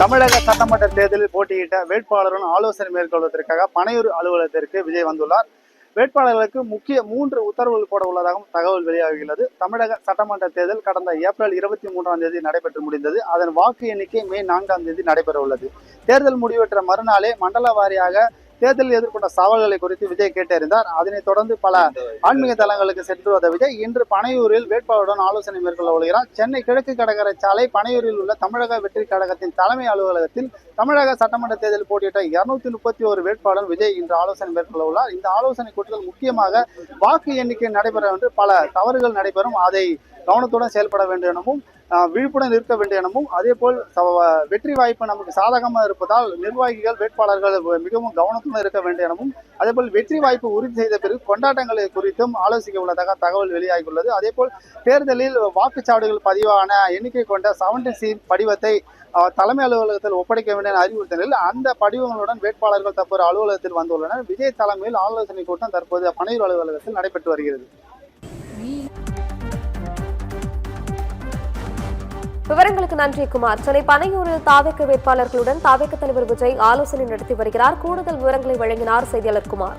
தமிழக சட்டமன்ற தேர்தலில் போட்டியிட்ட வேட்பாளருடன் ஆலோசனை மேற்கொள்வதற்காக பனையூர் அலுவலகத்திற்கு விஜய் வந்துள்ளார். வேட்பாளர்களுக்கு முக்கிய 3 உத்தரவுகள் போட உள்ளதாகவும் தகவல் வெளியாகியுள்ளது. தமிழக சட்டமன்ற தேர்தல் கடந்த ஏப்ரல் 23 நடைபெற்று முடிந்தது. அதன் வாக்கு எண்ணிக்கை மே 4 நடைபெற உள்ளது. தேர்தல் முடிவற்ற மறுநாளே மண்டல வாரியாக தேர்தலில் எதிர்கொண்ட சவால்களை குறித்து விஜய் கேட்டறிந்தார். அதனைத் தொடர்ந்து பல ஆன்மீக தலங்களுக்கு சென்று வந்த விஜய் இன்று பனையூரில் வேட்பாளருடன் ஆலோசனை மேற்கொள்ள வருகிறார். சென்னை கிழக்கு கடற்கரை சாலை பனையூரில் உள்ள தமிழக வெற்றி கழகத்தின் தலைமை அலுவலகத்தில் தமிழக சட்டமன்ற தேர்தலில் போட்டியிட்ட 231 வேட்பாளர் விஜய் இன்று ஆலோசனை மேற்கொள்ள உள்ளார். இந்த ஆலோசனை கூட்டத்தில் முக்கியமாக வாக்கு எண்ணிக்கை நடைபெற என்று பல தவறுகள் நடைபெறும், அதை கவனத்துடன் செயல்பட வேண்டும் எனவும் விழிப்புடன் இருக்க வேண்டும் எனவும், அதே போல் வெற்றி வாய்ப்பு நமக்கு சாதகமாக இருப்பதால் நிர்வாகிகள் வேட்பாளர்கள் மிகவும் கவனத்துடன் இருக்க வேண்டும் எனவும், அதே போல் வெற்றி வாய்ப்பு உறுதி செய்த பிறகு கொண்டாட்டங்களை குறித்தும் ஆலோசிக்க உள்ளதாக தகவல் வெளியாகியுள்ளது. அதே போல் தேர்தலில் வாக்குச்சாவடிகள் பதிவான எண்ணிக்கை கொண்ட 70C படிவத்தை தலைமை அலுவலகத்தில் ஒப்படைக்க வேண்டிய அறிவுறுத்தலில் அந்த படிவங்களுடன் வேட்பாளர்கள் தற்போது அலுவலகத்தில் வந்துள்ளனர். விஜய் தலைமையில் ஆலோசனை கூட்டம் தற்போது பனையூர் அலுவலகத்தில் நடைபெற்று வருகிறது. விவரங்களுக்கு நன்றி குமார். சென்னை பனையூரில் தாவேக வேட்பாளர்களுடன் தாவேக தலைவர் விஜய் ஆலோசனை நடத்தி வருகிறார். கூடுதல் விவரங்களை வழங்கினார் செய்தியாளர் குமார்.